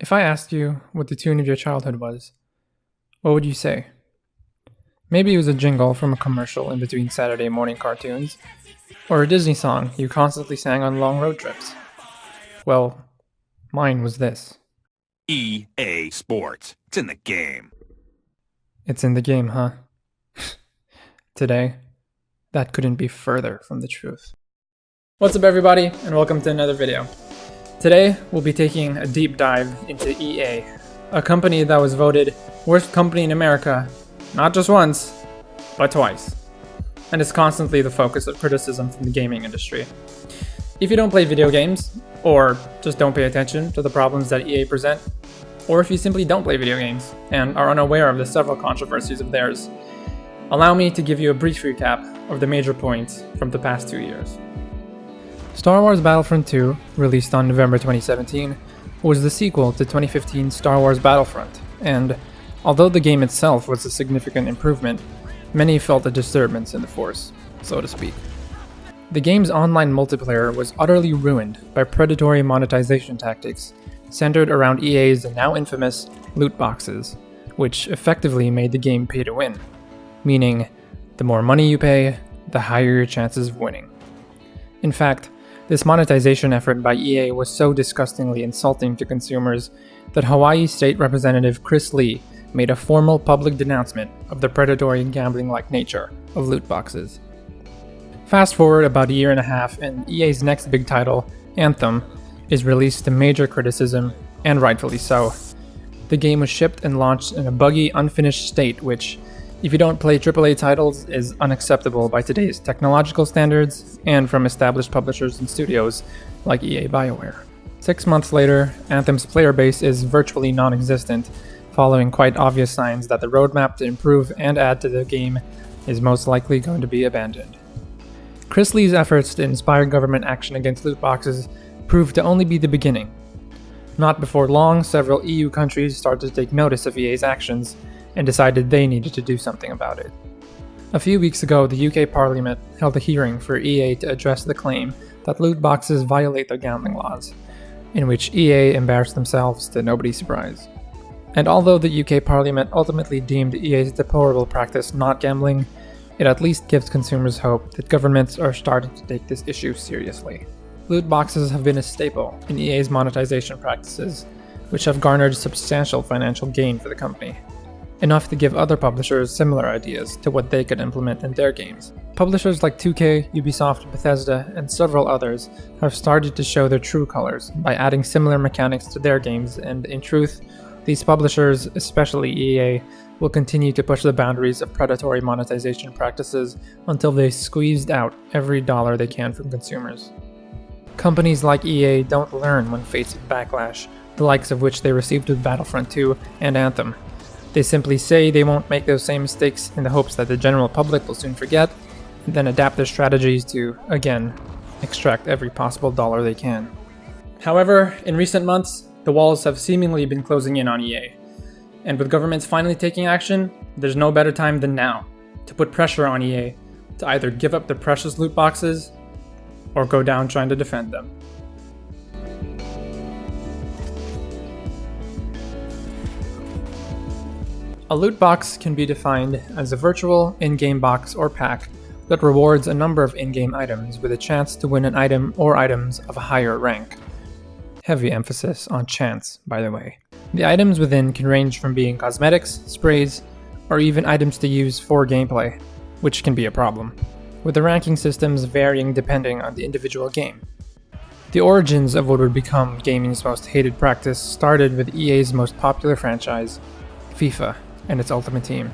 If I asked you what the tune of your childhood was, what would you say? Maybe it was a jingle from a commercial in between Saturday morning cartoons, or a Disney song you constantly sang on long road trips. Well, mine was this. EA Sports. It's in the game. It's in the game, huh? Today, that couldn't be further from the truth. What's up, everybody, and welcome to another video. Today, we'll be taking a deep dive into EA, a company that was voted worst company in America, not just once, but twice, and is constantly the focus of criticism from the gaming industry. If you don't play video games, or just don't pay attention to the problems that EA present, or if you simply don't play video games and are unaware of the several controversies of theirs, allow me to give you a brief recap of the major points from the past 2 years. Star Wars Battlefront 2, released on November 2017, was the sequel to 2015's Star Wars Battlefront, and although the game itself was a significant improvement, many felt a disturbance in the Force, so to speak. The game's online multiplayer was utterly ruined by predatory monetization tactics centered around EA's now infamous loot boxes, which effectively made the game pay to win, meaning the more money you pay, the higher your chances of winning. In fact, this monetization effort by EA was so disgustingly insulting to consumers that Hawaii State Representative Chris Lee made a formal public denouncement of the predatory and gambling-like nature of loot boxes. Fast forward about a year and a half, and EA's next big title, Anthem, is released to major criticism, and rightfully so. The game was shipped and launched in a buggy, unfinished state, which, if you don't play AAA titles, is unacceptable by today's technological standards and from established publishers and studios like EA BioWare. 6 months later, Anthem's player base is virtually non-existent, following quite obvious signs that the roadmap to improve and add to the game is most likely going to be abandoned. Chris Lee's efforts to inspire government action against loot boxes proved to only be the beginning. Not before long, several EU countries started to take notice of EA's actions and decided they needed to do something about it. A few weeks ago, the UK Parliament held a hearing for EA to address the claim that loot boxes violate their gambling laws, in which EA embarrassed themselves to nobody's surprise. And although the UK Parliament ultimately deemed EA's deplorable practice not gambling, it at least gives consumers hope that governments are starting to take this issue seriously. Loot boxes have been a staple in EA's monetization practices, which have garnered substantial financial gain for the company, enough to give other publishers similar ideas to what they could implement in their games. Publishers like 2K, Ubisoft, Bethesda, and several others have started to show their true colors by adding similar mechanics to their games, and in truth, these publishers, especially EA, will continue to push the boundaries of predatory monetization practices until they've squeezed out every dollar they can from consumers. Companies like EA don't learn when faced with backlash, the likes of which they received with Battlefront 2 and Anthem. They simply say they won't make those same mistakes in the hopes that the general public will soon forget, and then adapt their strategies to, again, extract every possible dollar they can. However, in recent months, the walls have seemingly been closing in on EA, and with governments finally taking action, there's no better time than now to put pressure on EA to either give up their precious loot boxes or go down trying to defend them. A loot box can be defined as a virtual in-game box or pack that rewards a number of in-game items with a chance to win an item or items of a higher rank. Heavy emphasis on chance, by the way. The items within can range from being cosmetics, sprays, or even items to use for gameplay, which can be a problem, with the ranking systems varying depending on the individual game. The origins of what would become gaming's most hated practice started with EA's most popular franchise, FIFA, and its Ultimate Team.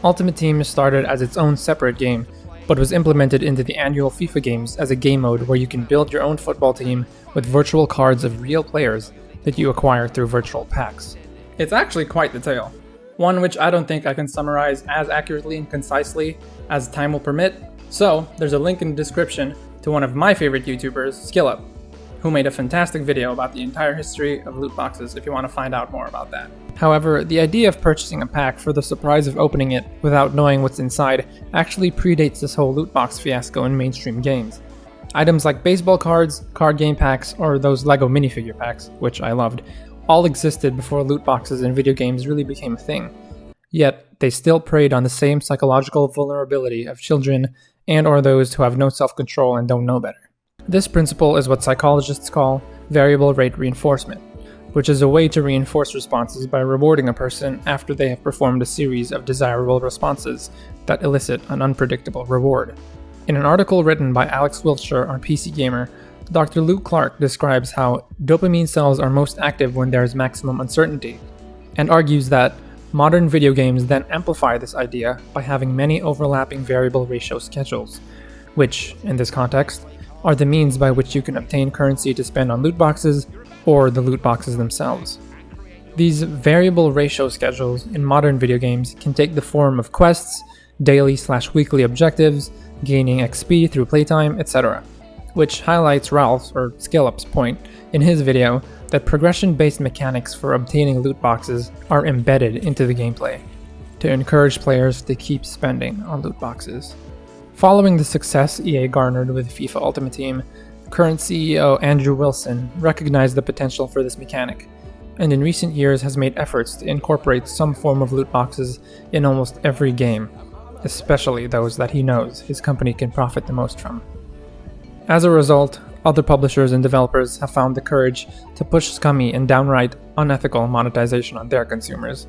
Ultimate Team started as its own separate game, but was implemented into the annual FIFA games as a game mode where you can build your own football team with virtual cards of real players that you acquire through virtual packs. It's actually quite the tale, one which I don't think I can summarize as accurately and concisely as time will permit, so there's a link in the description to one of my favorite YouTubers, SkillUp, who made a fantastic video about the entire history of loot boxes if you want to find out more about that. However, the idea of purchasing a pack for the surprise of opening it without knowing what's inside actually predates this whole loot box fiasco in mainstream games. Items like baseball cards, card game packs, or those LEGO minifigure packs, which I loved, all existed before loot boxes in video games really became a thing. Yet, they still preyed on the same psychological vulnerability of children and/or those who have no self-control and don't know better. This principle is what psychologists call variable rate reinforcement, which is a way to reinforce responses by rewarding a person after they have performed a series of desirable responses that elicit an unpredictable reward. In an article written by Alex Wiltshire on PC Gamer, Dr. Luke Clark describes how dopamine cells are most active when there is maximum uncertainty, and argues that modern video games then amplify this idea by having many overlapping variable ratio schedules, which, in this context, are the means by which you can obtain currency to spend on loot boxes or the loot boxes themselves. These variable ratio schedules in modern video games can take the form of quests, daily/weekly objectives, gaining XP through playtime, etc., which highlights Ralph's, or SkillUp's, point in his video that progression-based mechanics for obtaining loot boxes are embedded into the gameplay to encourage players to keep spending on loot boxes. Following the success EA garnered with FIFA Ultimate Team, current CEO Andrew Wilson recognized the potential for this mechanic, and in recent years has made efforts to incorporate some form of loot boxes in almost every game, especially those that he knows his company can profit the most from. As a result, other publishers and developers have found the courage to push scummy and downright unethical monetization on their consumers,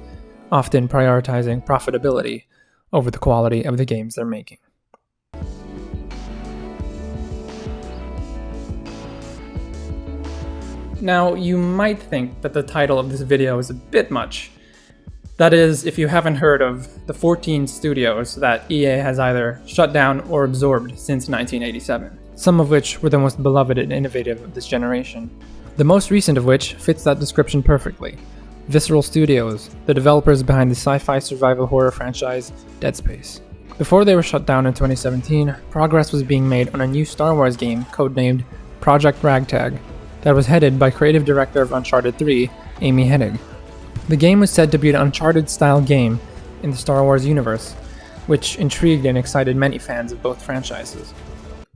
often prioritizing profitability over the quality of the games they're making. Now, you might think that the title of this video is a bit much. That is, if you haven't heard of the 14 studios that EA has either shut down or absorbed since 1987, some of which were the most beloved and innovative of this generation. The most recent of which fits that description perfectly: Visceral Studios, the developers behind the sci-fi survival horror franchise Dead Space. Before they were shut down in 2017, progress was being made on a new Star Wars game codenamed Project Ragtag, that was headed by creative director of Uncharted 3, Amy Hennig. The game was said to be an Uncharted-style game in the Star Wars universe, which intrigued and excited many fans of both franchises.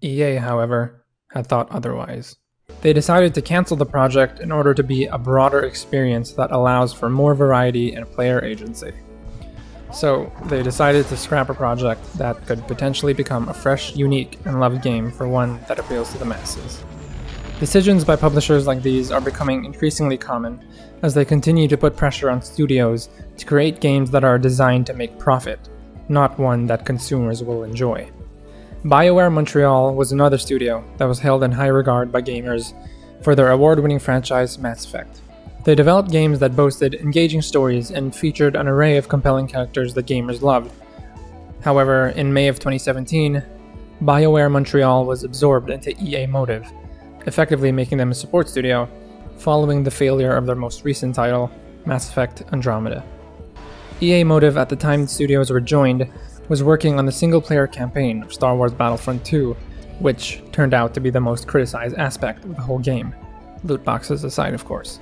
EA, however, had thought otherwise. They decided to cancel the project in order to be a broader experience that allows for more variety and player agency. So, they decided to scrap a project that could potentially become a fresh, unique, and loved game for one that appeals to the masses. Decisions by publishers like these are becoming increasingly common as they continue to put pressure on studios to create games that are designed to make profit, not one that consumers will enjoy. BioWare Montreal was another studio that was held in high regard by gamers for their award-winning franchise Mass Effect. They developed games that boasted engaging stories and featured an array of compelling characters that gamers loved. However, in May of 2017, BioWare Montreal was absorbed into EA Motive, effectively making them a support studio, following the failure of their most recent title, Mass Effect Andromeda. EA Motive, at the time the studios were joined, was working on the single-player campaign of Star Wars Battlefront 2, which turned out to be the most criticized aspect of the whole game, loot boxes aside, of course.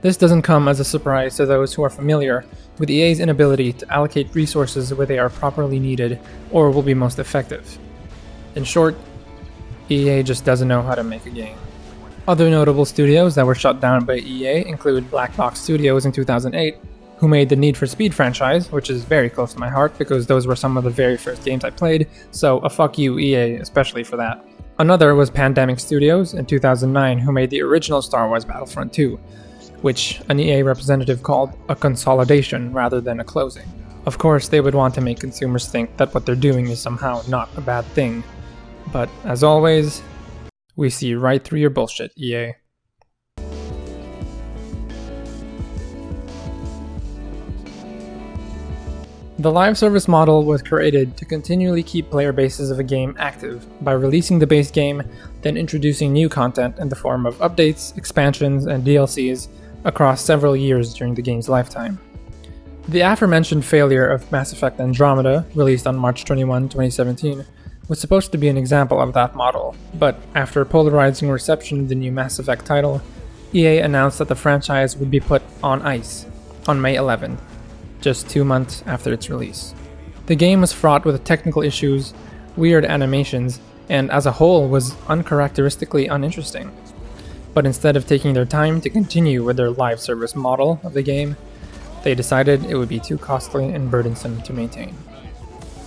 This doesn't come as a surprise to those who are familiar with EA's inability to allocate resources where they are properly needed or will be most effective. In short, EA just doesn't know how to make a game. Other notable studios that were shut down by EA include Black Box Studios in 2008, who made the Need for Speed franchise, which is very close to my heart because those were some of the very first games I played, so a fuck you EA especially for that. Another was Pandemic Studios in 2009, who made the original Star Wars Battlefront 2, which an EA representative called a consolidation rather than a closing. Of course, they would want to make consumers think that what they're doing is somehow not a bad thing. But, as always, we see right through your bullshit, EA. The live service model was created to continually keep player bases of a game active by releasing the base game, then introducing new content in the form of updates, expansions, and DLCs across several years during the game's lifetime. The aforementioned failure of Mass Effect Andromeda, released on March 21, 2017, was supposed to be an example of that model, but after polarizing reception of the new Mass Effect title, EA announced that the franchise would be put on ice on May 11, just 2 months after its release. The game was fraught with technical issues, weird animations, and as a whole was uncharacteristically uninteresting. but instead of taking their time to continue with their live service model of the game, they decided it would be too costly and burdensome to maintain.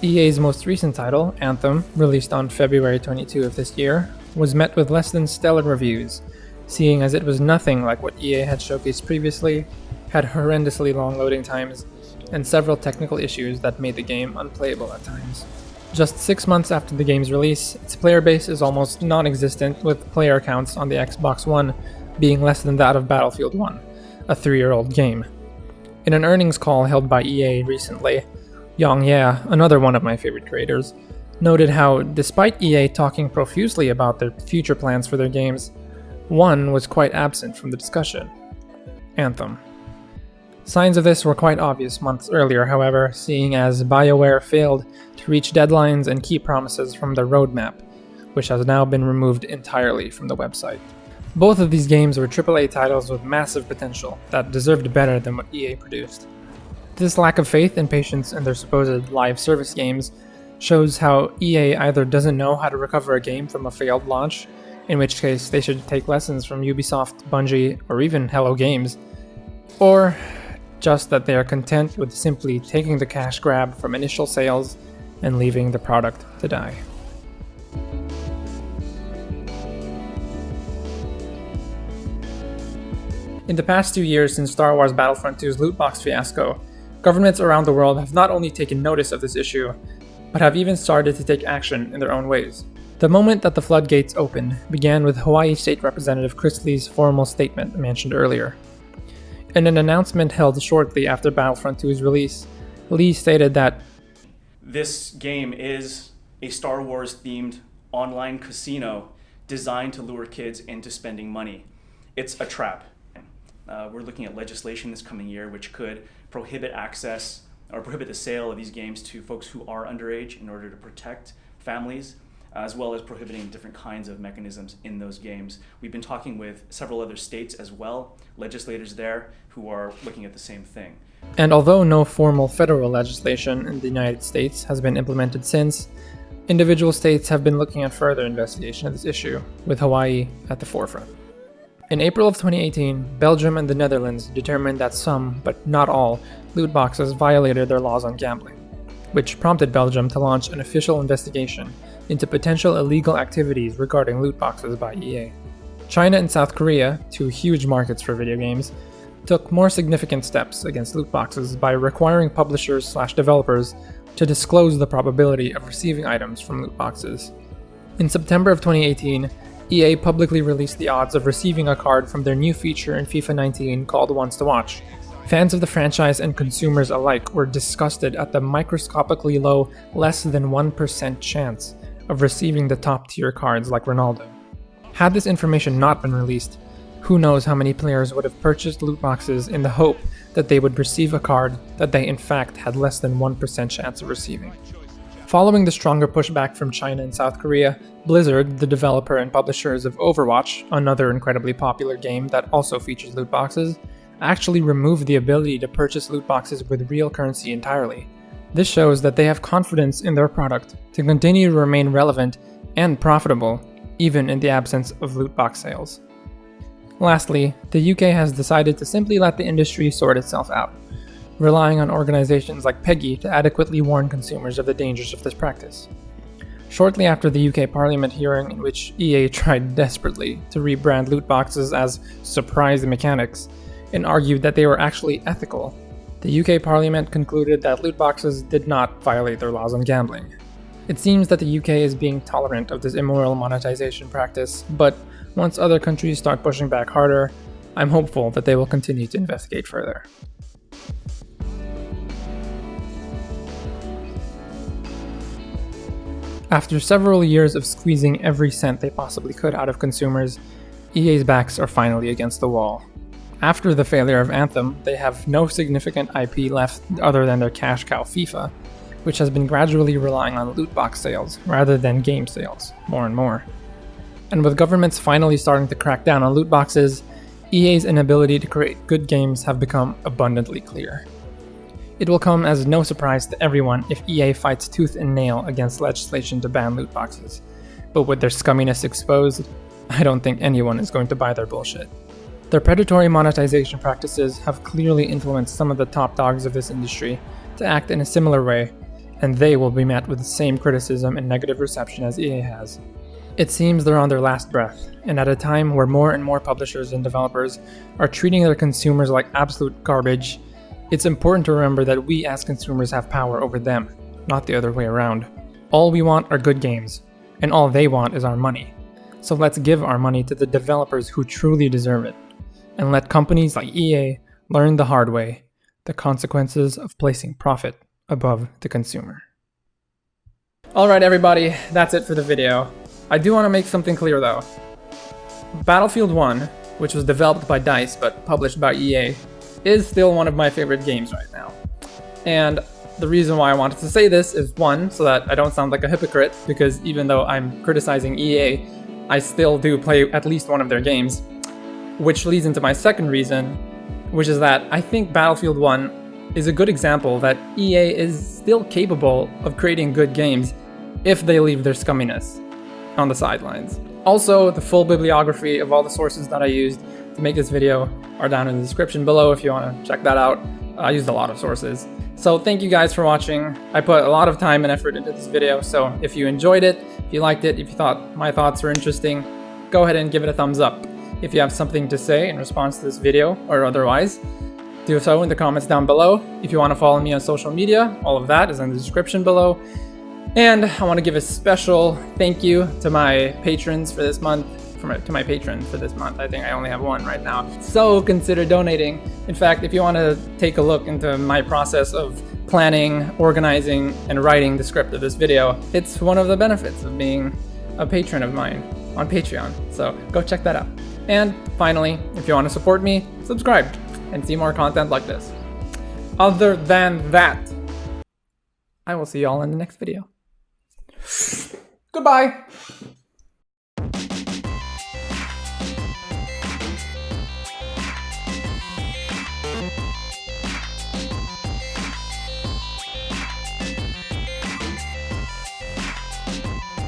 EA's most recent title, Anthem, released on February 22 of this year, was met with less than stellar reviews, seeing as it was nothing like what EA had showcased previously, had horrendously long loading times, and several technical issues that made the game unplayable at times. Just 6 months after the game's release, its player base is almost non-existent, with player counts on the Xbox One being less than that of Battlefield 1, a 3-year-old game. In an earnings call held by EA recently, Yang Ye, another one of my favorite creators, noted how, despite EA talking profusely about their future plans for their games, one was quite absent from the discussion: Anthem. Signs of this were quite obvious months earlier, however, seeing as BioWare failed to reach deadlines and keep promises from their roadmap, which has now been removed entirely from the website. Both of these games were AAA titles with massive potential that deserved better than what EA produced. This lack of faith and patience in their supposed live service games shows how EA either doesn't know how to recover a game from a failed launch, in which case they should take lessons from Ubisoft, Bungie, or even Hello Games, or just that they are content with simply taking the cash grab from initial sales and leaving the product to die. In the past 2 years since Star Wars Battlefront 2's loot box fiasco, governments around the world have not only taken notice of this issue, but have even started to take action in their own ways. The moment that the floodgates opened began with Hawaii State Representative Chris Lee's formal statement mentioned earlier. In an announcement held shortly after Battlefront 2's release, Lee stated that this game is a Star Wars themed online casino designed to lure kids into spending money. It's a trap. We're looking at legislation this coming year which could prohibit access or prohibit the sale of these games to folks who are underage in order to protect families, as well as prohibiting different kinds of mechanisms in those games. We've been talking with several other states as well, legislators there, who are looking at the same thing. And although no formal federal legislation in the United States has been implemented since, individual states have been looking at further investigation of this issue, with Hawaii at the forefront. In April of 2018, Belgium and the Netherlands determined that some, but not all, loot boxes violated their laws on gambling, which prompted Belgium to launch an official investigation into potential illegal activities regarding loot boxes by EA. China and South Korea, two huge markets for video games, took more significant steps against loot boxes by requiring publishers/developers to disclose the probability of receiving items from loot boxes. In September of 2018, EA publicly released the odds of receiving a card from their new feature in FIFA 19 called Ones to Watch. Fans of the franchise and consumers alike were disgusted at the microscopically low, less than 1% chance of receiving the top-tier cards like Ronaldo. Had this information not been released, who knows how many players would have purchased loot boxes in the hope that they would receive a card that they in fact had less than 1% chance of receiving. Following the stronger pushback from China and South Korea, Blizzard, the developer and publishers of Overwatch, another incredibly popular game that also features loot boxes, actually removed the ability to purchase loot boxes with real currency entirely. This shows that they have confidence in their product to continue to remain relevant and profitable, even in the absence of loot box sales. Lastly, the UK has decided to simply let the industry sort itself out, relying on organizations like PEGI to adequately warn consumers of the dangers of this practice. Shortly after the UK Parliament hearing in which EA tried desperately to rebrand loot boxes as surprise mechanics and argued that they were actually ethical, the UK Parliament concluded that loot boxes did not violate their laws on gambling. It seems that the UK is being tolerant of this immoral monetization practice, but once other countries start pushing back harder, I'm hopeful that they will continue to investigate further. After several years of squeezing every cent they possibly could out of consumers, EA's backs are finally against the wall. After the failure of Anthem, they have no significant IP left other than their cash cow FIFA, which has been gradually relying on loot box sales rather than game sales, more and more. And with governments finally starting to crack down on loot boxes, EA's inability to create good games have become abundantly clear. It will come as no surprise to everyone if EA fights tooth and nail against legislation to ban loot boxes, but with their scumminess exposed, I don't think anyone is going to buy their bullshit. Their predatory monetization practices have clearly influenced some of the top dogs of this industry to act in a similar way, and they will be met with the same criticism and negative reception as EA has. It seems they're on their last breath, and at a time where more and more publishers and developers are treating their consumers like absolute garbage, it's important to remember that we as consumers have power over them, not the other way around. All we want are good games, and all they want is our money. So let's give our money to the developers who truly deserve it, and let companies like EA learn the hard way the consequences of placing profit above the consumer. Alright everybody, that's it for the video. I do want to make something clear though. Battlefield 1, which was developed by DICE but published by EA, is still one of my favorite games right now. And the reason why I wanted to say this is one, so that I don't sound like a hypocrite, because even though I'm criticizing EA, I still do play at least one of their games. Which leads into my second reason, which is that I think Battlefield 1 is a good example that EA is still capable of creating good games if they leave their scumminess on the sidelines. Also, the full bibliography of all the sources that I used to make this video are down in the description below if you want to check that out. I used a lot of sources. So thank you guys for watching. I put a lot of time and effort into this video, so if you enjoyed it, if you liked it, if you thought my thoughts were interesting, go ahead and give it a thumbs up. If you have something to say in response to this video or otherwise, do so in the comments down below. If you want to follow me on social media, all of that is in the description below. And I want to give a special thank you to my patrons for this month, to my patron for this month. I think I only have one right now. So consider donating. In fact, if you want to take a look into my process of planning, organizing, and writing the script of this video, it's one of the benefits of being a patron of mine on Patreon. So go check that out. And finally, if you want to support me, subscribe and see more content like this. Other than that, I will see y'all in the next video. Goodbye!